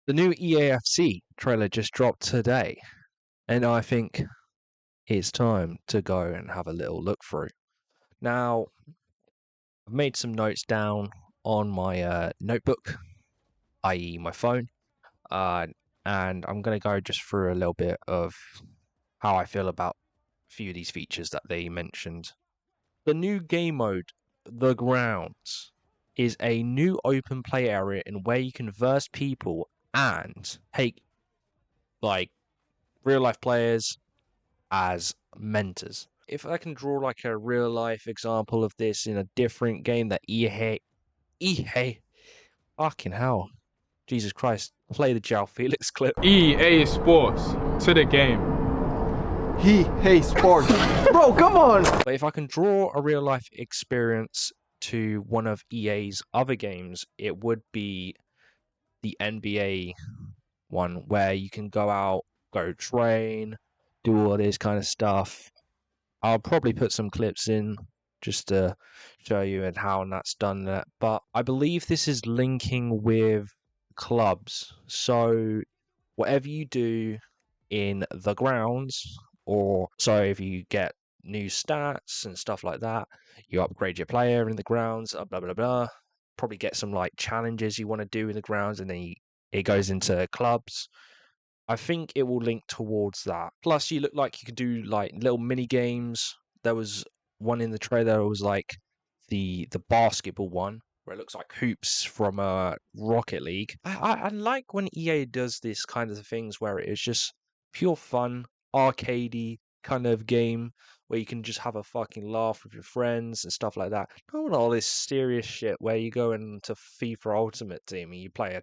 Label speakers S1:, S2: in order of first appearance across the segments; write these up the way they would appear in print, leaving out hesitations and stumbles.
S1: The new EAFC trailer just dropped today, and I think it's time to go and have a little look through. Now, I've made some notes down on my notebook, i.e., my phone, uh, and I'm going to go just through a little bit of how I feel about a few of these features that they mentioned. The new game mode, The Grounds, is a new open play area in where you can verse people and take like real life players as mentors. If I can draw like a real life example of this in a different game that EA, fucking hell, Jesus Christ, play the Jao Felix clip.
S2: EA Sports to the game.
S3: Hey sports. Bro, come on.
S1: But if I can draw a real life experience to one of EA's other games, it would be the NBA one where you can go out, go train, do all this kind of stuff. I'll probably put some clips in just to show you and how that's done that. But I believe this is linking with clubs. So whatever you do in the grounds, or so if you get new stats and stuff like that, you upgrade your player in the grounds, blah blah blah. Probably get some like challenges you want to do in the grounds, and then it goes into clubs. I think it will link towards that. Plus, you look like you could do like little mini games. There was one in the trailer that was like the basketball one where it looks like hoops from Rocket League. I like when EA does this kind of things where it is just pure fun, arcadey kind of game where you can just have a fucking laugh with your friends and stuff like that. Not all this serious shit where you go into FIFA Ultimate Team and you play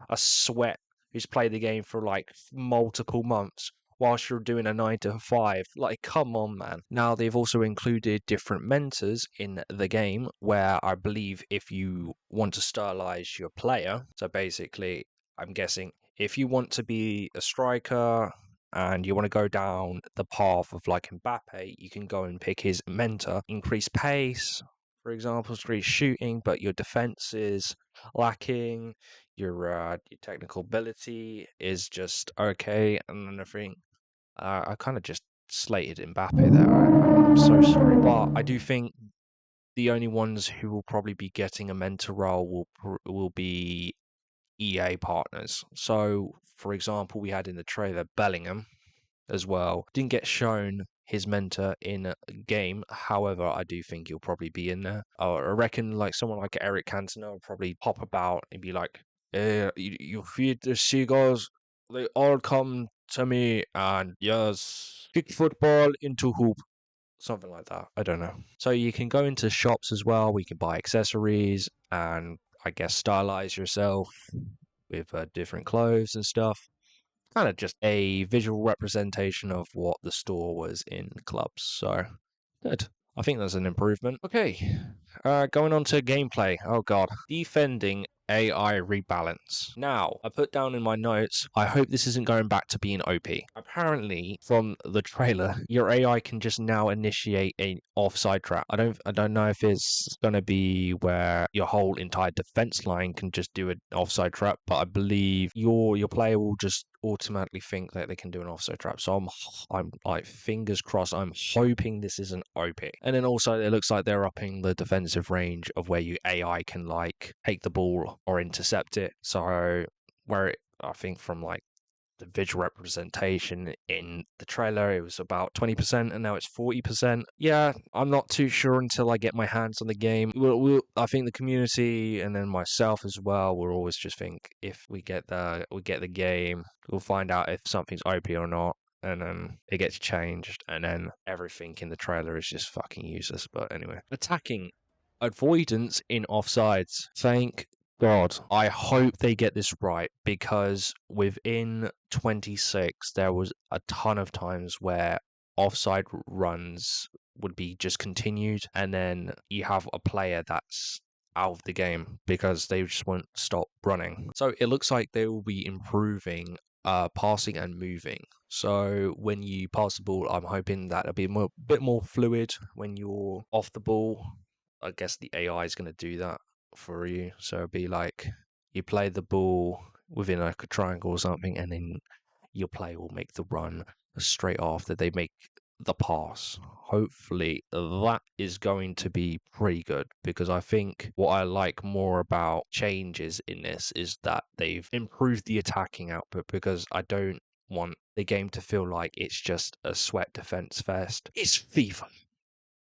S1: a sweat who's played the game for like multiple months whilst you're doing a 9 to 5. Like, come on, man. Now, they've also included different mentors in the game where I believe if you want to stylize your player, so basically, I'm guessing if you want to be a striker and you want to go down the path of like Mbappe, you can go and pick his mentor, increase pace, for example, increase shooting, but your defense is lacking, your technical ability is just okay, and then I think I kind of just slated Mbappe there. I'm so sorry, but I do think the only ones who will probably be getting a mentor role will be EA partners. So, for example, we had in the trailer Bellingham as well. Didn't get shown his mentor in a game. However, I do think he'll probably be in there. I reckon like someone like Eric Cantona will probably pop about and be like, you feed the seagulls, they all come to me and yes, kick football into hoop. Something like that. I don't know. So you can go into shops as well. We can buy accessories and I guess stylize yourself with different clothes and stuff. Kind of just a visual representation of what the store was in clubs. So good. I think that's an improvement. Okay, going on to gameplay. Oh god, defending AI rebalance. Now, I put down in my notes, I hope this isn't going back to being OP. Apparently, from the trailer, your AI can just now initiate an offside trap. I don't know if it's going to be where your whole entire defense line can just do an offside trap, but I believe your player will just automatically think that they can do an offside trap. So I'm like fingers crossed. I'm hoping this isn't OP. And then also it looks like they're upping the defensive range of where you AI can like take the ball or intercept it. So I think from like the visual representation in the trailer, it was about 20% and now it's 40%. Yeah, I'm not too sure until I get my hands on the game. I think the community and then myself as well will always just think if we get the game, we'll find out if something's OP or not. And then it gets changed, and then everything in the trailer is just fucking useless. But anyway, attacking avoidance in offsides. Thank God. I hope they get this right because within 26, there was a ton of times where offside runs would be just continued, and then you have a player that's out of the game because they just won't stop running. So it looks like they will be improving passing and moving. So when you pass the ball, I'm hoping that it'll be a bit more fluid when you're off the ball. I guess the AI is going to do that for you. So it'll be like you play the ball, within like a triangle or something, and then your player will make the run straight after they make the pass. Hopefully, that is going to be pretty good because I think what I like more about changes in this is that they've improved the attacking output I don't want the game to feel like it's just a sweat defense fest. It's FIFA.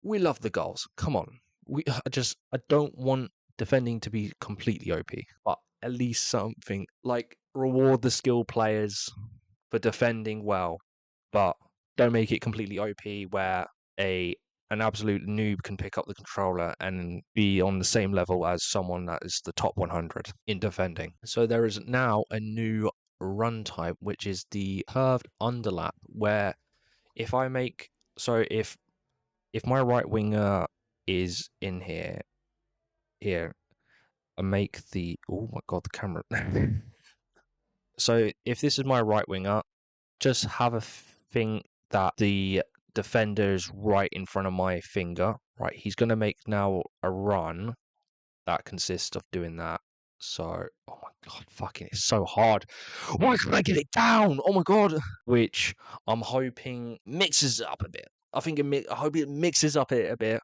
S1: We love the goals. Come on. I don't want defending to be completely OP, but at least something like reward the skill players for defending well, but don't make it completely OP where an absolute noob can pick up the controller and be on the same level as someone that is the top 100 in defending. So there is now a new run type, which is the curved underlap, where if I make so if my right winger is in here, I make the oh my god, the camera. So if this is my right winger, just have a thing that the defender's right in front of my finger. Right, he's gonna make now a run that consists of doing that. So, oh my god, fucking, it's so hard. Why can't I get it down? Oh my god. Which I'm hoping mixes it up a bit. I hope it mixes up it a bit,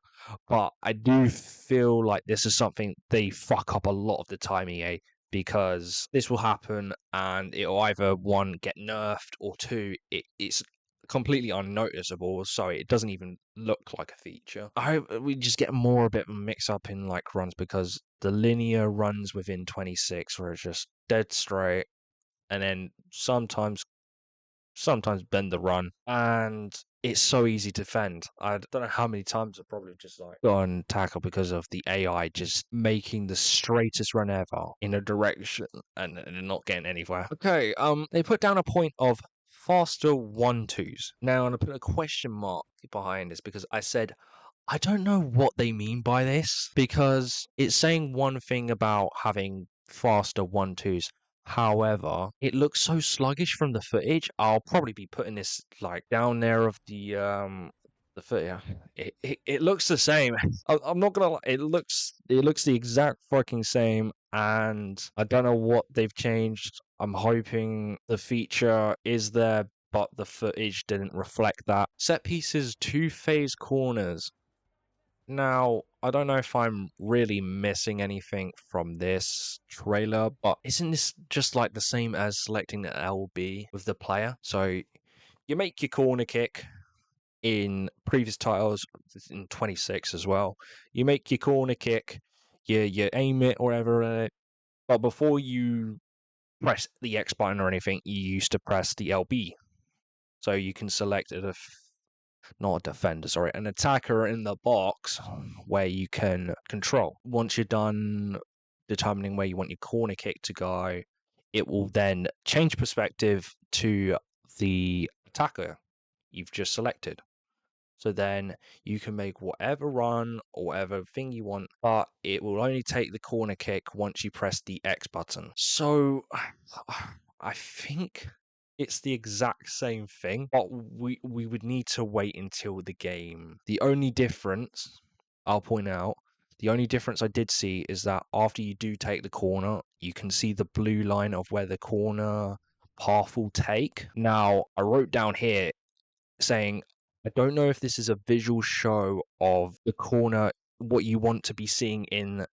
S1: but I do feel like this is something they fuck up a lot of the time, EA, because this will happen and it'll either one get nerfed or two, it's completely unnoticeable, so it doesn't even look like a feature. I hope we just get more a bit of a mix up in like runs because the linear runs within 26 where it's just dead straight and then sometimes bend the run, and it's so easy to defend. I don't know how many times I've probably just like gone tackle because of the AI just making the straightest run ever in a direction and not getting anywhere. Okay, they put down a point of faster 1-2s. Now I'm gonna put a question mark behind this because I said I don't know what they mean by this because it's saying one thing about having faster 1-2s. However, it looks so sluggish from the footage. I'll probably be putting this like down there of the foot. Yeah, it looks the same. I'm not gonna lie. It looks the exact fucking same, and I don't know what they've changed. I'm hoping the feature is there, but the footage didn't reflect that. Set pieces, two-phase corners. Now, I don't know if I'm really missing anything from this trailer, but isn't this just like the same as selecting the LB with the player? So you make your corner kick in previous titles, in 26 as well. You make your corner kick, you aim it or whatever, but before you press the X button or anything, you used to press the LB. So you can select it not a defender, sorry, an attacker in the box where you can control. Once you're done determining where you want your corner kick to go, it will then change perspective to the attacker you've just selected. So then you can make whatever run or whatever thing you want, but it will only take the corner kick once you press the X button. So I think it's the exact same thing, but we would need to wait until the game. The only difference, I'll point out, the only difference I did see is that after you do take the corner, you can see the blue line of where the corner path will take. Now, I wrote down here saying, I don't know if this is a visual show of the corner, what you want to be seeing in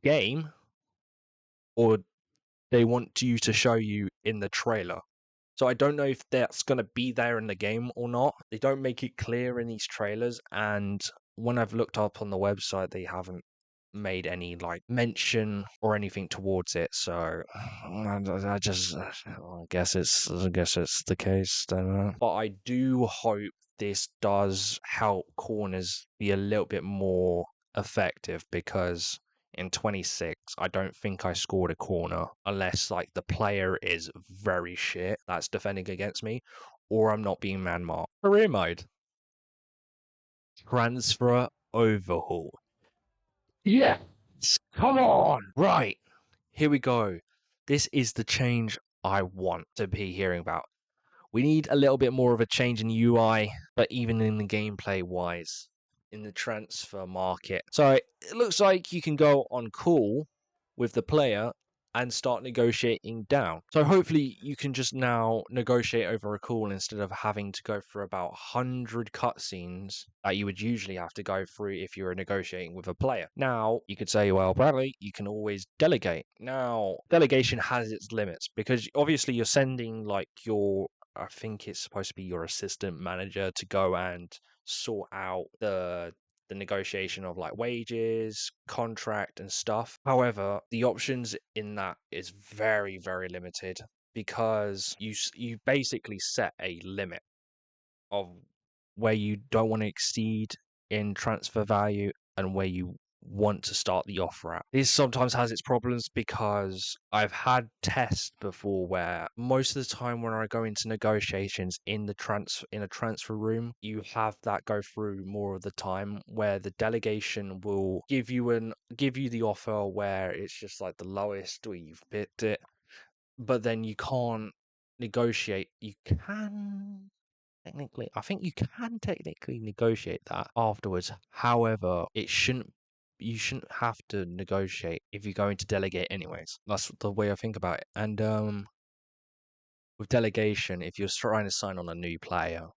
S1: game, or they want you to show you in the trailer. So I don't know if that's going to be there in the game or not. They don't make it clear in these trailers, and when I've looked up on the website, they haven't made any like mention or anything towards it. So I just I guess it's the case. Don't know. But I do hope this does help corners be a little bit more effective because in 26, I don't think I scored a corner unless like the player is very shit that's defending against me, or I'm not being man marked. Career mode. Transfer overhaul. Yes, come on. Right, here we go. This is the change I want to be hearing about. We need a little bit more of a change in UI, but even in the gameplay wise, in the transfer market. So it looks like you can go on call with the player and start negotiating down. So hopefully you can just now negotiate over a call instead of having to go through about 100 cutscenes that you would usually have to go through if you were negotiating with a player. Now, you could say, well, Bradley, you can always delegate. Now, delegation has its limits because obviously you're sending like I think it's supposed to be your assistant manager to go and sort out the negotiation of like wages, contract, and stuff. However, the options in that is very, very limited because you basically set a limit of where you don't want to exceed in transfer value and where you want to start the offer at. This sometimes has its problems because I've had tests before where most of the time when I go into negotiations in a transfer room, you have that go through more of the time where the delegation will give you the offer where it's just like the lowest or you've picked it, but then you can't negotiate. You can technically, I think you can technically negotiate that afterwards. However, you shouldn't have to negotiate if you're going to delegate anyways. That's the way I think about it. And with delegation, if you're trying to sign on a new player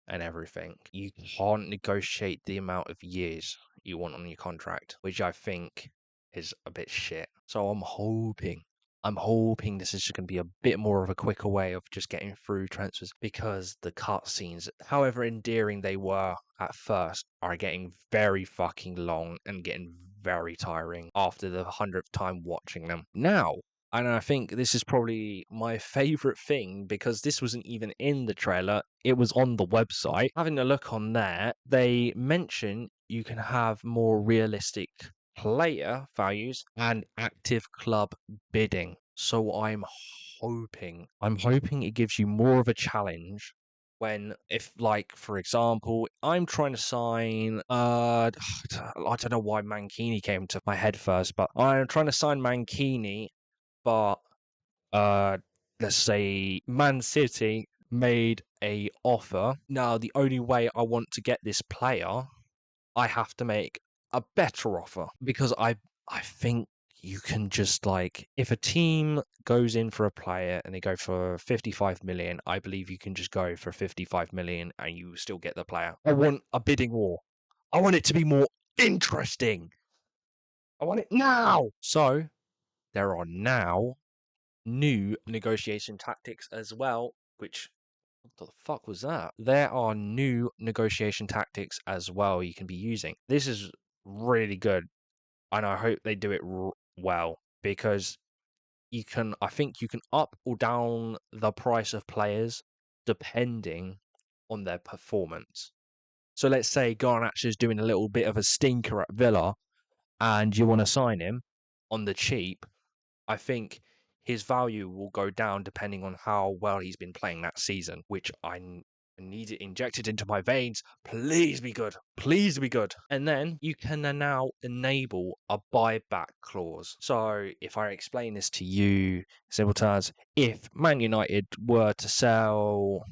S1: and everything, you can't negotiate the amount of years you want on your contract, which I think is a bit shit. So I'm hoping this is just going to be a bit more of a quicker way of just getting through transfers because the cutscenes, however endearing they were at first, are getting very fucking long and getting very tiring after the 100th time watching them. Now, and I think this is probably my favorite thing because this wasn't even in the trailer, it was on the website. Having a look on there, they mention you can have more realistic player values and active club bidding. So I'm hoping it gives you more of a challenge when, if like for example, I'm trying to sign I don't know why Mankini came to my head first, but I'm trying to sign Mankini, but uh let's say Man City made a offer. Now the only way I want to get this player, I have to make a better offer because I think you can just like if a team goes in for a player and they go for 55 million, I believe you can just go for 55 million and you still get the player. I want a bidding war. I want it to be more interesting. I want it now. So there are now new negotiation tactics as well, which what the fuck was that? There are new negotiation tactics as well you can be using. This is really good, and I hope they do it well because I think you can up or down the price of players depending on their performance. So let's say Garnacho is doing a little bit of a stinker at Villa and you want to sign him on the cheap. I think his value will go down depending on how well he's been playing that season, which I need it injected into my veins. Please be good. Please be good. And then you can now enable a buyback clause. So if I explain this to you, simple terms, if Man United were to sell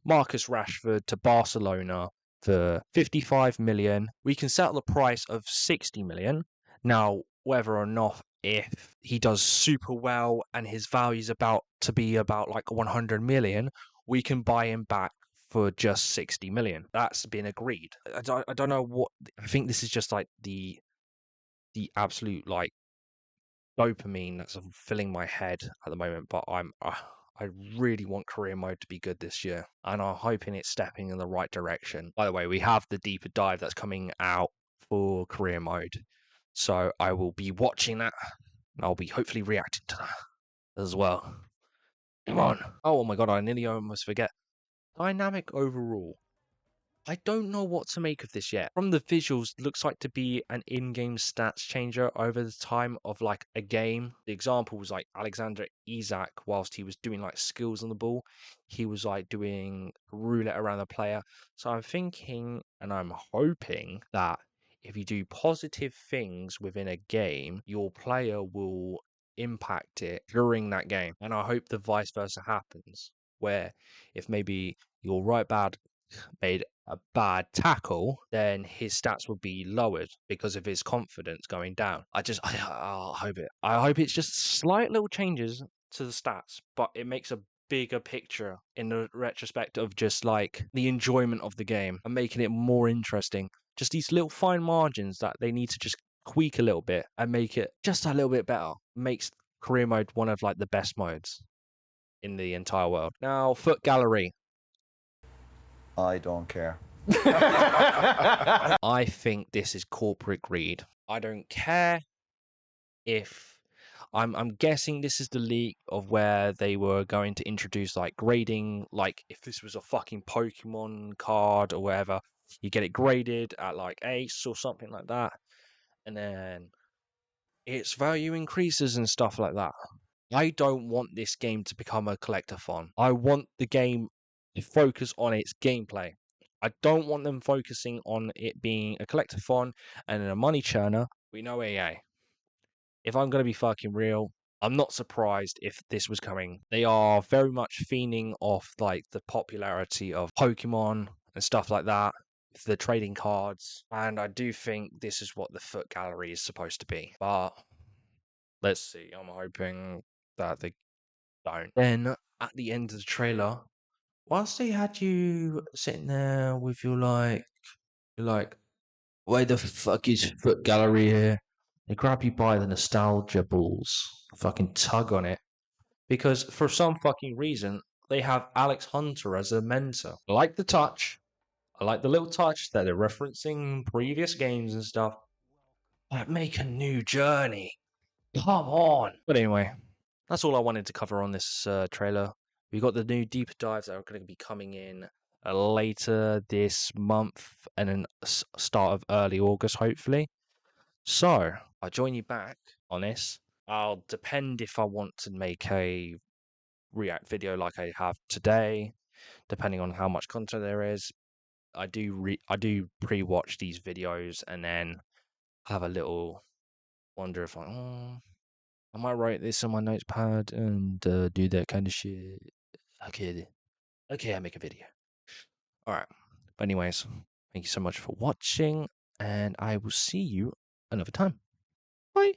S1: Marcus Rashford to Barcelona for 55 million, we can settle the price of 60 million. Now, whether or not if he does super well and his value is about to be about like 100 million, we can buy him back for just 60 million. That's been agreed. I don't know what I think this is just like the absolute like dopamine that's filling my head at the moment, but I really want career mode to be good this year, and I'm hoping it's stepping in the right direction. By the way, we have the deeper dive that's coming out for career mode, so I will be watching that, and I'll be hopefully reacting to that as well. Come on! Oh my god, I nearly almost forget. Dynamic overall. I don't know what to make of this yet. From the visuals, looks like to be an in-game stats changer over the time of like a game. The example was like Alexander Isak, whilst he was doing like skills on the ball, he was like doing roulette around the player. So I'm thinking and I'm hoping that if you do positive things within a game, your player will impact it during that game. And I hope the vice versa happens, where if maybe your right back made a bad tackle, then his stats would be lowered because of his confidence going down. I hope it. I hope it's just slight little changes to the stats, but it makes a bigger picture in the retrospect of just like the enjoyment of the game and making it more interesting. Just these little fine margins that they need to just tweak a little bit and make it just a little bit better makes career mode one of like the best modes in the entire world. Now, foot gallery.
S4: I don't care.
S1: I think this is corporate greed. I don't care if I'm guessing this is the leak of where they were going to introduce like grading, like if this was a fucking Pokemon card or whatever, you get it graded at like Ace or something like that, and then its value increases and stuff like that. I don't want this game to become a collectathon. I want the game to focus on its gameplay. I don't want them focusing on it being a collectathon and a money churner. We know EA. If I'm going to be fucking real, I'm not surprised if this was coming. They are very much fiending off like the popularity of Pokemon and stuff like that, the trading cards, and I do think this is what the foot gallery is supposed to be. But let's see. I'm hoping that they don't. Then at the end of the trailer, whilst they had you sitting there with you're like, why the fuck is foot gallery here? They grab you by the nostalgia balls, fucking tug on it, because for some fucking reason they have Alex Hunter as a mentor. I like the touch. I like the little touch that they're referencing previous games and stuff. But make a new journey. Come on. But anyway, that's all I wanted to cover on this trailer. We got the new deeper dives that are going to be coming in later this month and then start of early August, hopefully. So I'll join you back on this. I'll depend if I want to make a react video like I have today, depending on how much content there is. I do pre-watch these videos and then have a little wonder if I might write this on my notepad and do that kind of shit. Okay, I make a video. All right. But anyways, thank you so much for watching, and I will see you another time. Bye.